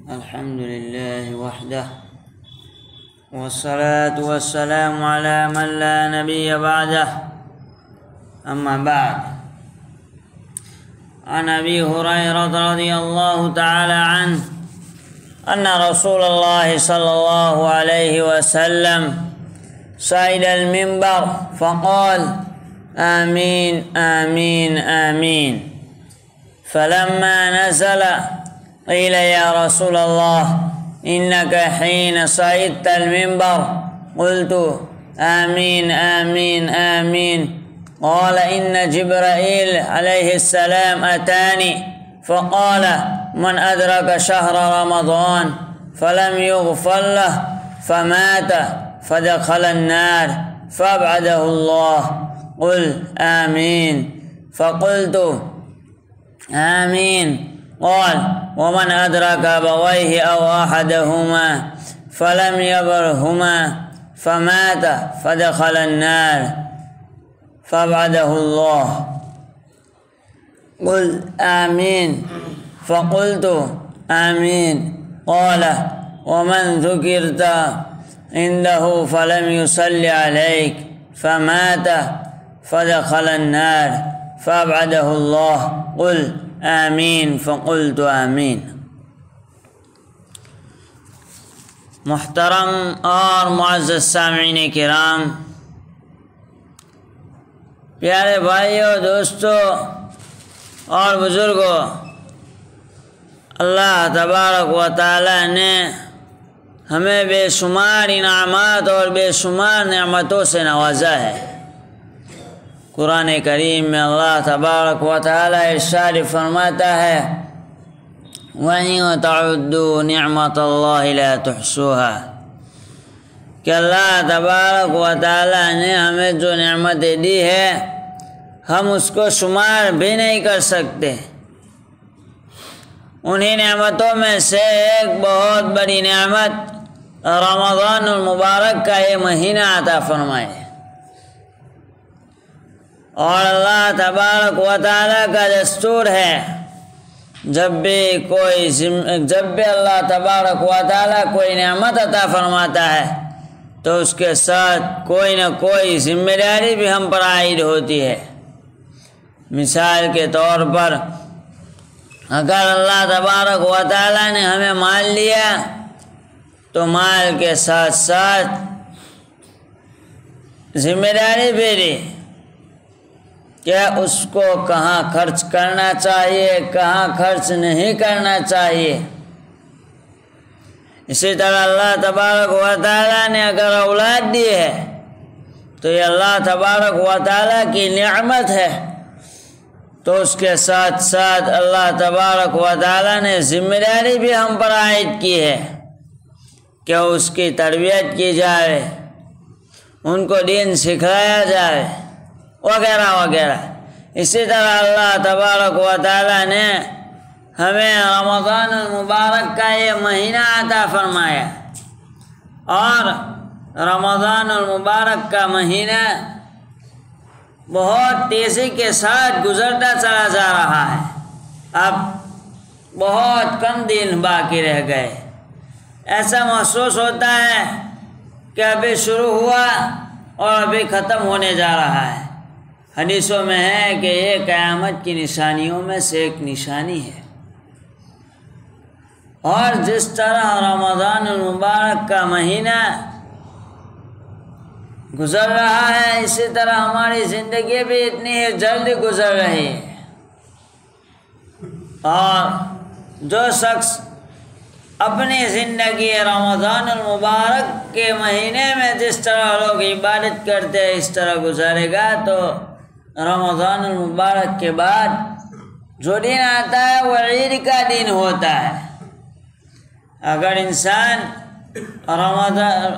الحمد لله وحده والصلاة والسلام على من لا نبي بعده. أما بعد، عن أبي هريرة رضي الله تعالى عنه أن رسول الله صلى الله عليه وسلم صعد المنبر فقال: آمين آمين آمين. فلما نزل قيل: يا رسول الله، إنك حين صعدت المنبر قلت: آمين آمين آمين. قال: إن جبرائيل عليه السلام أتاني فقال: من أدرك شهر رمضان فلم يغفر له فمات فدخل النار فأبعده الله. قل آمين. فقلت: آمين. قال: ومن أدرك أبويه أو أحدهما فلم يبرهما فمات فدخل النار فأبعده الله. قل آمين. فقلت: آمين. قال: ومن ذكرت عنده فلم يصل عليك فمات فدخل النار فأبعده الله. قل آمین. فقلت آمین. محترم اور معزز سامعین کرام، پیارے بھائیوں، دوستوں اور بزرگوں، اللہ تبارک و تعالی نے ہمیں بے شمار انعامات اور بے شمار نعمتوں سے نوازا ہے۔ قرآن کریم میں اللہ تبارک و تعالی ارشاد فرماتا ہے: وَإِن تَعُدُّوا نِعْمَةَ اللَّهِ لَا تُحْصُوهَا، کہ اللہ تبارک و تعالی نے ہمیں جو نعمتیں دی ہے ہم اس کو شمار بھی نہیں کر سکتے۔ انہی نعمتوں میں سے ایک بہت بڑی نعمت رمضان المبارک کا یہ مہینہ عطا فرمائے، اور اللہ تبارک و تعالیٰ کا دستور ہے جب بھی اللہ تبارک و تعالیٰ کوئی نعمت عطا فرماتا ہے تو اس کے ساتھ کوئی نہ کوئی ذمہ داری بھی ہم پر عائد ہوتی ہے۔ مثال کے طور پر، اگر اللہ تبارک و تعالیٰ نے ہمیں مال لیا تو مال کے ساتھ ساتھ ذمہ داری بھی دی کہ اس کو کہاں خرچ کرنا چاہیے، کہاں خرچ نہیں کرنا چاہیے۔ اسی طرح اللہ تبارک و تعالیٰ نے اگر اولاد دی ہے تو یہ اللہ تبارک و تعالیٰ کی نعمت ہے، تو اس کے ساتھ ساتھ اللہ تبارک و تعالیٰ نے ذمہ داری بھی ہم پر عائد کی ہے کہ اس کی تربیت کی جائے، ان کو دین سکھایا جائے، وغیرہ وغیرہ۔ اسی طرح اللہ تبارک و تعالیٰ نے ہمیں رمضان المبارک کا یہ مہینہ عطا فرمایا، اور رمضان المبارک کا مہینہ بہت تیزی کے ساتھ گزرتا چلا جا رہا ہے۔ اب بہت کم دن باقی رہ گئے۔ ایسا محسوس ہوتا ہے کہ ابھی شروع ہوا اور ابھی ختم ہونے جا رہا ہے۔ حدیثوں میں ہے کہ یہ قیامت کی نشانیوں میں سے ایک نشانی ہے، اور جس طرح رمضان المبارک کا مہینہ گزر رہا ہے، اسی طرح ہماری زندگی بھی اتنی ہی جلد گزر رہی ہے۔ اور جو شخص اپنی زندگی رمضان المبارک کے مہینے میں جس طرح لوگ عبادت کرتے ہیں اس طرح گزارے گا تو رمضان المبارک کے بعد جو دن آتا ہے وہ عید کا دن ہوتا ہے۔ اگر انسان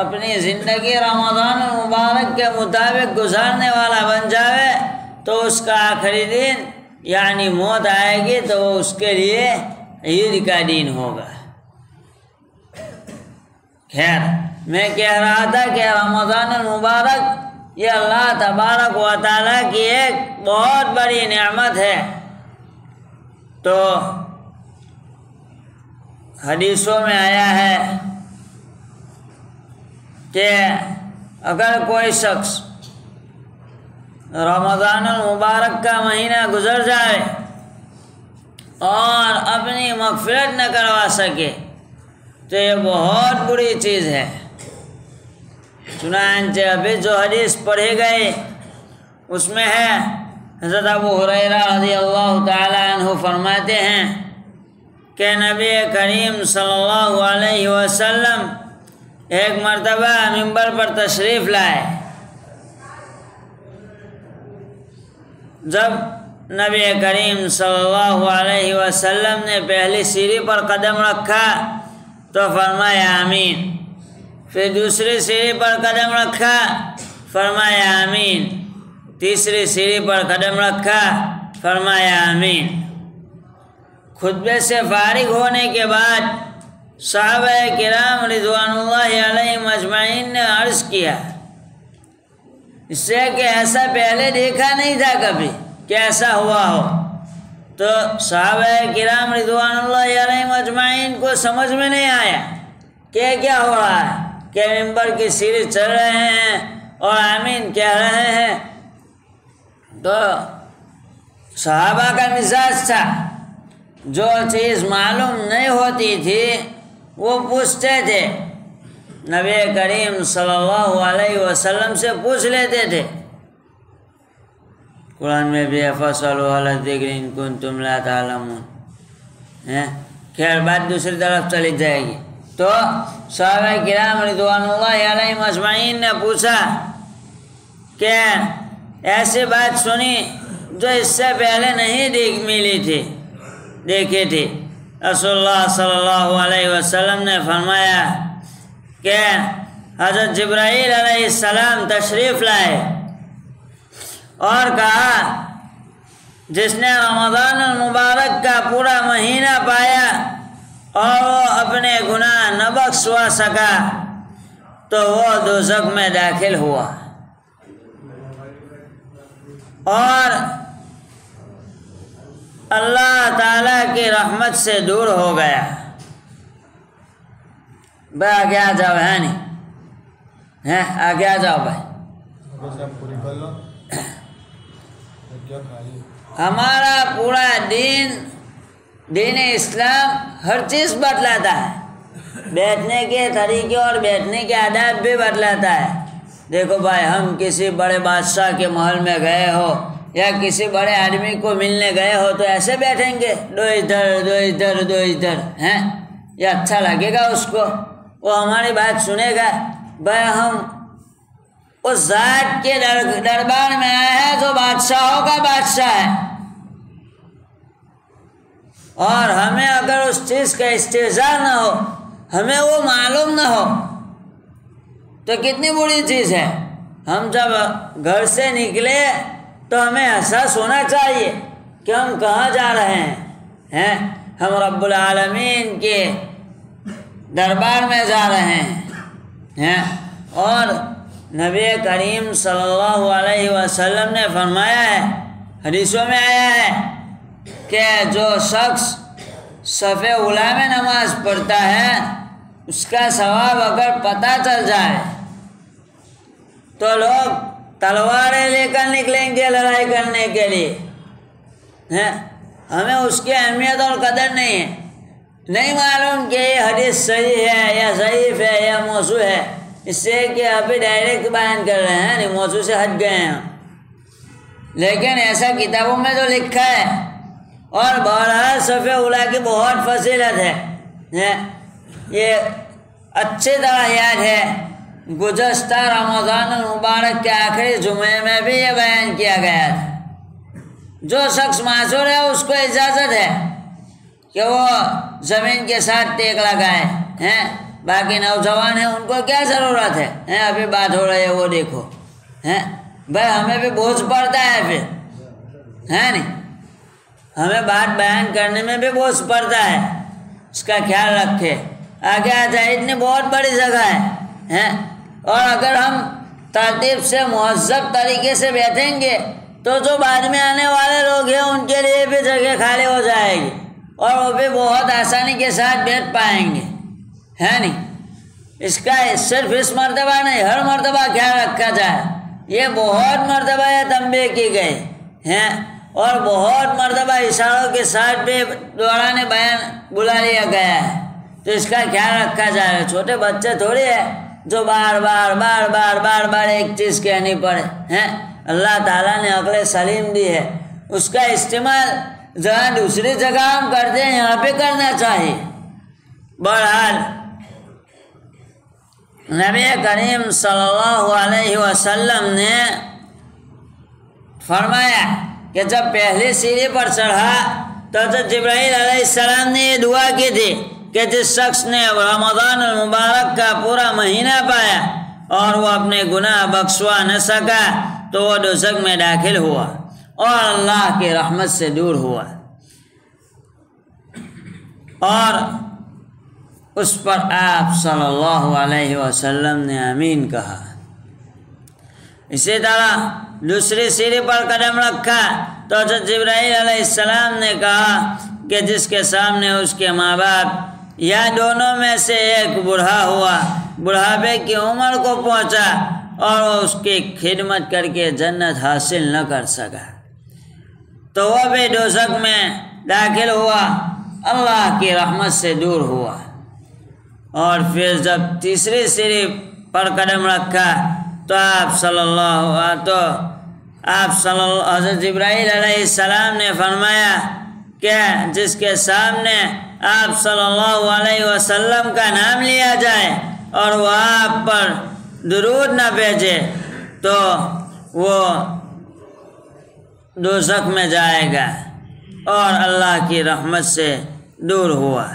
اپنی زندگی رمضان المبارک کے مطابق گزارنے والا بن جاوے تو اس کا آخری دن یعنی موت آئے گی تو وہ اس کے لیے عید کا دن ہوگا۔ خیر، میں کہہ رہا تھا کہ رمضان المبارک یہ اللہ تبارک و تعالیٰ کی ایک بہت بڑی نعمت ہے، تو حدیثوں میں آیا ہے کہ اگر کوئی شخص رمضان المبارک کا مہینہ گزر جائے اور اپنی مغفرت نہ کروا سکے تو یہ بہت بری چیز ہے۔ چنانچہ ابھی جو حدیث پڑھی گئی اس میں ہے، حضرت ابو ہریرہ رضی اللہ تعالی عنہ فرماتے ہیں کہ نبی کریم صلی اللہ علیہ وسلم ایک مرتبہ منبر پر تشریف لائے۔ جب نبی کریم صلی اللہ علیہ وسلم نے پہلی سیڑھی پر قدم رکھا تو فرمایا آمین، پھر دوسری سیڑھی پر قدم رکھا، فرمایا آمین، تیسری سیڑھی پر قدم رکھا، فرمایا آمین۔ خطبے سے فارغ ہونے کے بعد صحابہ کرام رضوان اللہ علیہم اجمعین نے عرض کیا، اس سے کہ ایسا پہلے دیکھا نہیں تھا کبھی کہ ایسا ہوا ہو۔ تو صحابہ کرام رضوان اللہ علیہم اجمعین کو سمجھ میں نہیں آیا کہ کیا ہو رہا ہے، کہ ممبر کی سیڑھی چڑھ رہے ہیں اور آمین کہہ رہے ہیں۔ تو صحابہ کا مزاج تھا، جو چیز معلوم نہیں ہوتی تھی وہ پوچھتے تھے، نبی کریم صلی اللہ علیہ وسلم سے پوچھ لیتے تھے۔ قرآن میں بھی فَاسْأَلُوا أَهْلَ الذِّكْرِ إِن كُنتُمْ لَا تَعْلَمُونَ۔ خیر بات دوسری طرف چلی جائے گی۔ تو صحابہ کرام رضوان اللہ علیہم اجمعین نے پوچھا کہ ایسی بات سنی جو اس سے پہلے نہیں دیکھی تھی۔ رسول اللہ صلی اللہ علیہ وسلم نے فرمایا کہ حضرت جبرائیل علیہ السلام تشریف لائے اور کہا، جس نے رمضان المبارک کا پورا مہینہ پایا اور وہ اپنے گناہ نہ بخشوا سکا تو وہ دوزخ میں داخل ہوا اور اللہ تعالیٰ کی رحمت سے دور ہو گیا۔ بھائی آگے آ جاؤ، ہے نہیں آگے آ جاؤ بھائی۔ ہمارا پورا دین اسلام ہر چیز بتلاتا ہے، بیٹھنے کے طریقے اور بیٹھنے کے آداب بھی بتلاتا ہے۔ دیکھو بھائی، ہم کسی بڑے بادشاہ کے محل میں گئے ہو یا کسی بڑے آدمی کو ملنے گئے ہو تو ایسے بیٹھیں گے، دو ادھر دو ادھر دو ادھر، ہیں؟ یہ اچھا لگے گا اس کو؟ وہ ہماری بات سنے گا؟ بھائی ہم اس ذات کے دربار میں آئے ہیں جو بادشاہوں کا بادشاہ ہے، اور ہمیں اگر اس چیز کا استحضار نہ ہو، ہمیں وہ معلوم نہ ہو تو کتنی بری چیز ہے۔ ہم جب گھر سے نکلے تو ہمیں احساس ہونا چاہیے کہ ہم کہاں جا رہے ہیں، ہم رب العالمین کے دربار میں جا رہے ہیں۔ اور نبی کریم صلی اللہ علیہ وسلم نے فرمایا ہے، حدیثوں میں آیا ہے کہ جو شخص صف اولیٰ میں نماز پڑھتا ہے اس کا ثواب اگر پتہ چل جائے تو لوگ تلواریں لے کر نکلیں گے لڑائی کرنے کے لیے۔ ہمیں اس کی اہمیت اور قدر نہیں معلوم کہ یہ حدیث صحیح ہے یا ضعیف ہے یا موضوع ہے، اس سے کہ ابھی ڈائریکٹ بیان کر رہے ہیں، نہیں موضوع سے ہٹ گئے ہیں، لیکن ایسا کتابوں میں جو لکھا ہے۔ اور بہرحال صف اولیٰ کی بہت فضیلت ہے، یہ اچھی طرح یاد ہے، گزشتہ رمضان المبارک کے آخری جمعے میں بھی یہ بیان کیا گیا تھا۔ جو شخص معذور ہے اس کو اجازت ہے کہ وہ زمین کے ساتھ ٹیک لگائے، باقی نوجوان ہیں ان کو کیا ضرورت ہے، ابھی بات ہو رہی ہے وہ دیکھو، بھائی ہمیں بھی بوجھ پڑتا ہے پھر، ہے نہیں؟ ہمیں بات بیان کرنے میں بھی بوجھ پڑتا ہے، اس کا خیال رکھے۔ آگے آ جائے، اتنی بہت بڑی جگہ ہے، اور اگر ہم ترتیب سے مہذب طریقے سے بیٹھیں گے تو جو بعد میں آنے والے لوگ ہیں ان کے لیے بھی جگہ خالی ہو جائے گی، اور وہ بھی بہت آسانی کے ساتھ بیٹھ پائیں گے، ہے نہیں؟ اس کا صرف اس مرتبہ نہیں، ہر مرتبہ خیال رکھا جائے۔ یہ بہت مرتبہ یہ تنبیہ کی گئی ہیں، اور بہت مرتبہ اشاروں کے ساتھ بھی دوران بیان بلا لیا گیا ہے، تو اس کا خیال رکھا جائے۔ چھوٹے بچے تھوڑی ہے جو بار بار بار بار بار بار ایک چیز کہنی پڑے ہیں۔ اللہ تعالیٰ نے عقل سلیم دی ہے، اس کا استعمال جہاں دوسری جگہ ہم کرتے ہیں یہاں پہ کرنا چاہیے۔ بہرحال نبی کریم صلی اللہ علیہ وسلم نے فرمایا کہ جب پہلی سیڑھی پر چڑھا تو حضرت جبرائیل علیہ السلام نے یہ دعا کی تھی کہ جس شخص نے رمضان المبارک کا پورا مہینہ پایا اور وہ اپنے گناہ بخشوا نہ سکا تو وہ دوزخ میں داخل ہوا اور اللہ کی رحمت سے دور ہوا، اور اس پر آپ صلی اللہ علیہ وسلم نے آمین کہا۔ اسی طرح دوسری سیڑھی پر قدم رکھا تو حضرت جبرائیل علیہ السلام نے کہا کہ جس کے سامنے اس کے ماں باپ یا دونوں میں سے ایک بوڑھا ہوا، بڑھاپے کی عمر کو پہنچا اور وہ اس کی خدمت کر کے جنت حاصل نہ کر سکا تو وہ بھی دوزخ میں داخل ہوا، اللہ کی رحمت سے دور ہوا۔ اور پھر جب تیسری سیڑھی پر قدم رکھا تو حضرت جبرائیل علیہ السلام نے فرمایا کہ جس کے سامنے آپ صلی اللہ علیہ وسلم کا نام لیا جائے اور وہ آپ پر درود نہ بھیجے تو وہ دوزخ میں جائے گا اور اللہ کی رحمت سے دور ہوا۔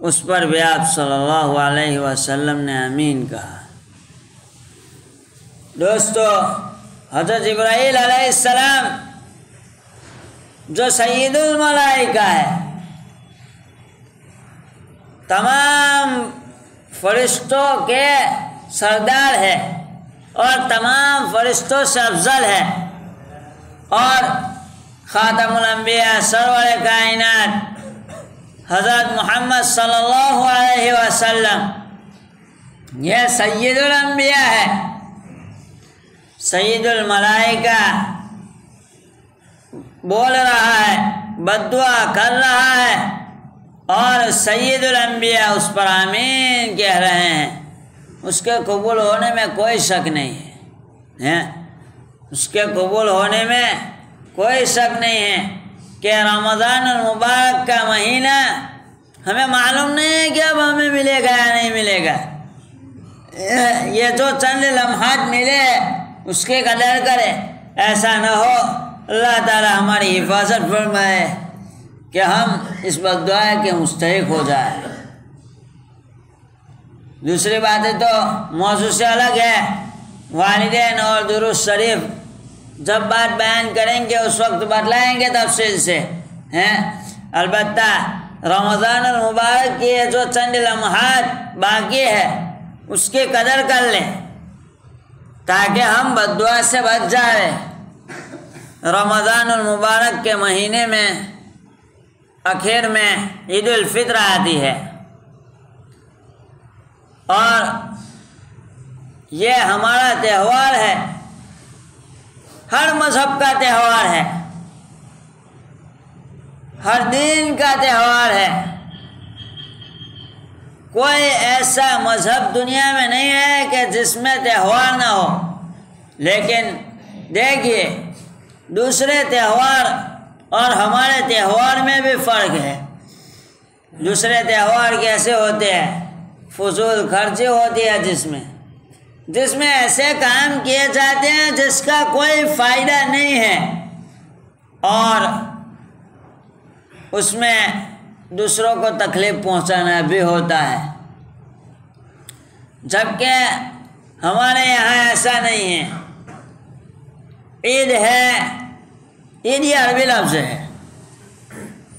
اس پر بھی آپ صلی اللہ علیہ وسلم نے آمین کہا۔ دوستو، حضرت جبرائیل علیہ السلام جو سید الملائکہ ہے، تمام فرشتوں کے سردار ہے اور تمام فرشتوں سے افضل ہے، اور خاتم الانبیاء سرور کائنات حضرت محمد صلی اللہ علیہ وسلم یہ سید الانبیاء ہے، سید الملائکہ بول رہا ہے، بد دعا کر رہا ہے، اور سید الانبیاء اس پر آمین کہہ رہے ہیں۔ اس کے قبول ہونے میں کوئی شک نہیں ہے، اس کے قبول ہونے میں کوئی شک نہیں ہے کہ رمضان المبارک کا مہینہ ہمیں معلوم نہیں ہے کہ اب ہمیں ملے گا یا نہیں ملے گا۔ یہ جو چند لمحات ملے اس کے قدر کرے، ایسا نہ ہو اللہ تعالی ہماری حفاظت فرمائے کہ ہم اس بد دعا کے مستحق ہو جائے۔ دوسری باتیں تو موضوع سے الگ ہے، والدین اور درود شریف جب بات بیان کریں گے اس وقت بتلائیں گے تفصیل سے ہیں۔ البتہ رمضان المبارک کی جو چند لمحات باقی ہے اس کی قدر کر لیں تاکہ ہم بد دعا سے بچ جائیں۔ رمضان المبارک کے مہینے میں آخر میں عید الفطر آتی ہے، اور یہ ہمارا تہوار ہے، ہر مذہب کا تہوار ہے، ہر دین کا تہوار ہے۔ کوئی ایسا مذہب دنیا میں نہیں ہے کہ جس میں تہوار نہ ہو، لیکن دیکھیے دوسرے تہوار اور ہمارے تہوار میں بھی فرق ہے۔ دوسرے تہوار کیسے ہوتے ہیں؟ فضول خرچی ہوتی ہے جس میں ایسے کام کیے جاتے ہیں جس کا کوئی فائدہ نہیں ہے، اور اس میں دوسروں کو تکلیف پہنچانا بھی ہوتا ہے، جبکہ ہمارے یہاں ایسا نہیں ہے۔ عید ہے، عید یہ عربی لفظ ہے،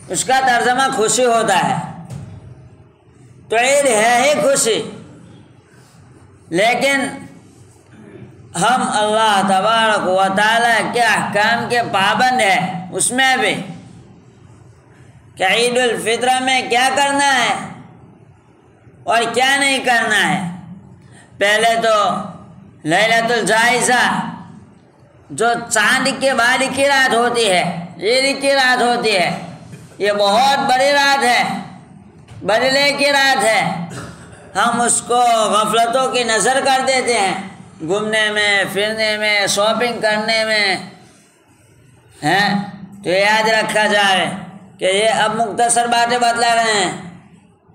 اس کا ترجمہ خوشی ہوتا ہے، تو عید ہے ہی خوشی، لیکن ہم اللہ تبارک و تعالیٰ کے احکام کے پابند ہیں، اس میں بھی کہ عید الفطر میں کیا کرنا ہے اور کیا نہیں کرنا ہے۔ پہلے تو لیلۃ الجائزہ جو چاند کے بعد کی رات ہوتی ہے، عید کی رات ہوتی ہے، یہ بہت بڑی رات ہے، بدلے کی رات ہے۔ ہم اس کو غفلتوں کی نظر کر دیتے ہیں، گھومنے میں، پھرنے میں، شاپنگ کرنے میں، ہیں تو یاد رکھا جائے کہ یہ اب مختصر باتیں بتلا رہے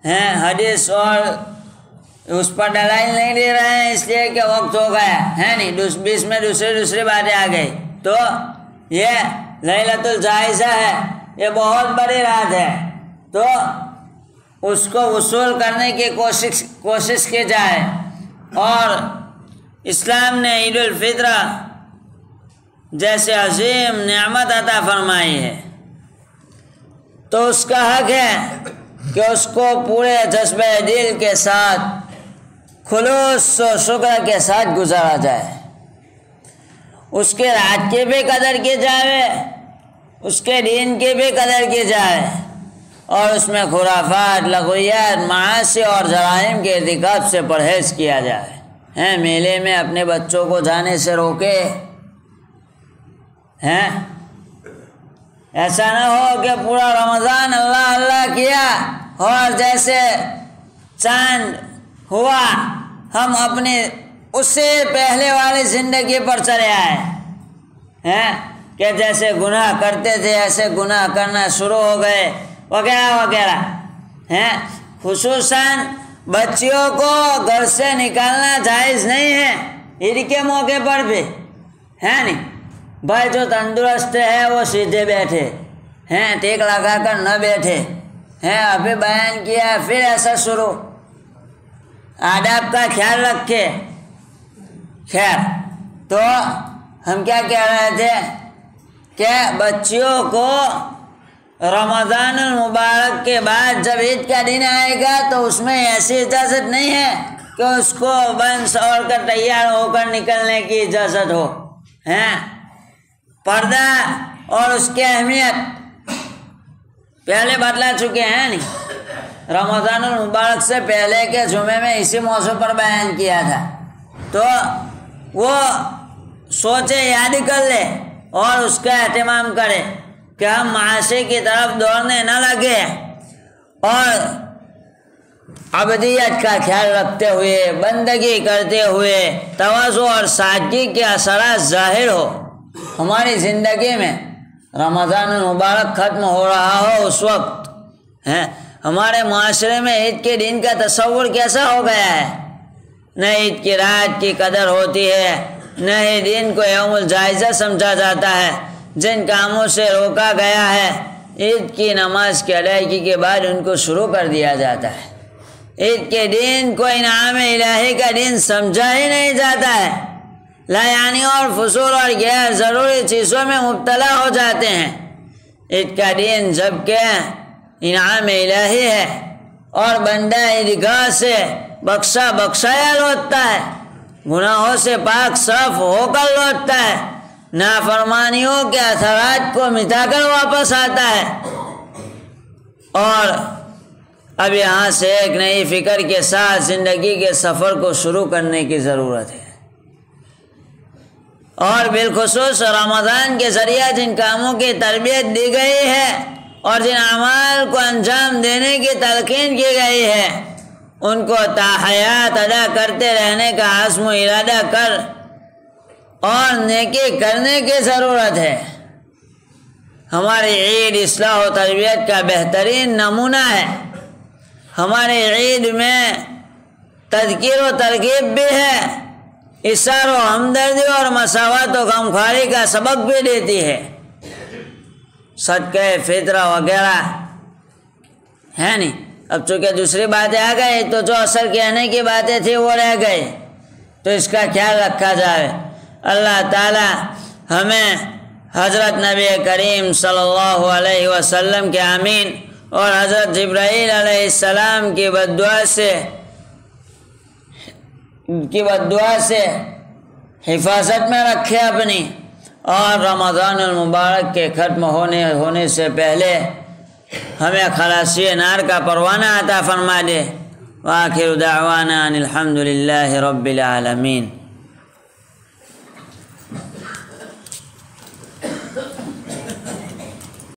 ہیں، حدیث اور اس پر دلائل نہیں دے رہے ہیں، اس لیے کہ وقت ہو گیا ہے نہیں، بیچ میں دوسری باتیں آ گئی۔ تو یہ لیلۃ الجائزہ ہے، یہ بہت بڑی رات ہے، تو اس کو وصول کرنے کی کوشش کی جائے۔ اور اسلام نے عید الفطر جیسے عظیم نعمت عطا فرمائی ہے، تو اس کا حق ہے کہ اس کو پورے جذبہ دل کے ساتھ، خلوص و شکر کے ساتھ گزارا جائے، اس کے رات کی بھی قدر کی جائے، اس کے دین کی بھی قدر کی جائے، اور اس میں خرافات، لغویات، معاصی اور جرائم کے ارتکاب سے پرہیز کیا جائے۔ میلے میں اپنے بچوں کو جانے سے روکے، ایسا نہ ہو کہ پورا رمضان اللہ اللہ کیا اور جیسے چاند ہوا ہم اپنی اس سے پہلے والی زندگی پر چلے آئے، کہ جیسے گناہ کرتے تھے ایسے گناہ کرنا شروع ہو گئے وغیرہ وغیرہ۔ خصوصاً بچیوں کو گھر سے نکالنا جائز نہیں ہے عید کے موقع پر بھی، ہے نہیں۔ بھائی جو تندرست ہے وہ سیدھے بیٹھے، ٹیک لگا کر نہ بیٹھے، ابھی بیان کیا پھر ایسا شروع، آداب کا خیال رکھے۔ خیر، تو ہم کیا کہہ رہے تھے کہ بچیوں کو رمضان المبارک کے بعد جب عید کا دن آئے گا تو اس میں ایسی اجازت نہیں ہے کہ اس کو بن سور کر تیار ہو کر نکلنے کی اجازت ہو۔ پردہ اور اس کی اہمیت پہلے بتلا چکے ہیں نہیں، رمضان المبارک سے پہلے کے جمعے میں اسی موضوع پر بیان کیا تھا، تو وہ سوچے، یاد کر لے اور اس کا اہتمام کرے کہ ہم معاشی کی طرف دوڑنے نہ لگے، اور عبدیت کا خیال رکھتے ہوئے، بندگی کرتے ہوئے تواضع اور سادگی کے اثرات ظاہر ہو ہماری زندگی میں۔ رمضان المبارک ختم ہو رہا ہو اس وقت ہمارے معاشرے میں عید کے دن کا تصور کیسا ہو گیا ہے، نہ عید کی رات کی قدر ہوتی ہے، نہ ہی دن کو یوم الجائزہ سمجھا جاتا ہے، جن کاموں سے روکا گیا ہے عید کی نماز کی ادائیگی کے بعد ان کو شروع کر دیا جاتا ہے۔ عید کے دن کو انعام الہی کا دن سمجھا ہی نہیں جاتا ہے، لایعنی اور فضول اور غیر ضروری چیزوں میں مبتلا ہو جاتے ہیں۔ عید کا دن جبکہ انعام الہی ہے اور بندہ عیدگاہ سے بخشایا لوٹتا ہے، گناہوں سے پاک صاف ہو کر لوٹتا ہے، نافرمانیوں کے اثرات کو مٹا کر واپس آتا ہے، اور اب یہاں سے ایک نئی فکر کے ساتھ زندگی کے سفر کو شروع کرنے کی ضرورت ہے۔ اور بالخصوص رمضان کے ذریعہ جن کاموں کی تربیت دی گئی ہے اور جن اعمال کو انجام دینے کی تلقین کی گئی ہے ان کو تاحیات ادا کرتے رہنے کا عزم و ارادہ کر اور نیکی کرنے کی ضرورت ہے۔ ہماری عید اصلاح و تربیت کا بہترین نمونہ ہے۔ ہماری عید میں تذکیر و ترغیب بھی ہے، اثار و ہمدردی اور مساوات و غمخواری کا سبق بھی دیتی ہے۔ صدقہ فطرہ وغیرہ ہے نہیں، اب چونکہ دوسری باتیں آ گئی تو جو اصل کہنے کی باتیں تھیں وہ رہ گئی، تو اس کا خیال رکھا جائے۔ اللہ تعالی ہمیں حضرت نبی کریم صلی اللہ علیہ وسلم کے آمین اور حضرت جبرائیل علیہ السلام کی بددعا سے حفاظت میں رکھے اپنی، اور رمضان المبارک کے ختم ہونے سے پہلے ہمیں خلاصی نار کا پروانہ عطا فرما دے۔ وآخر دعوانا ان الحمد للہ رب العالمین۔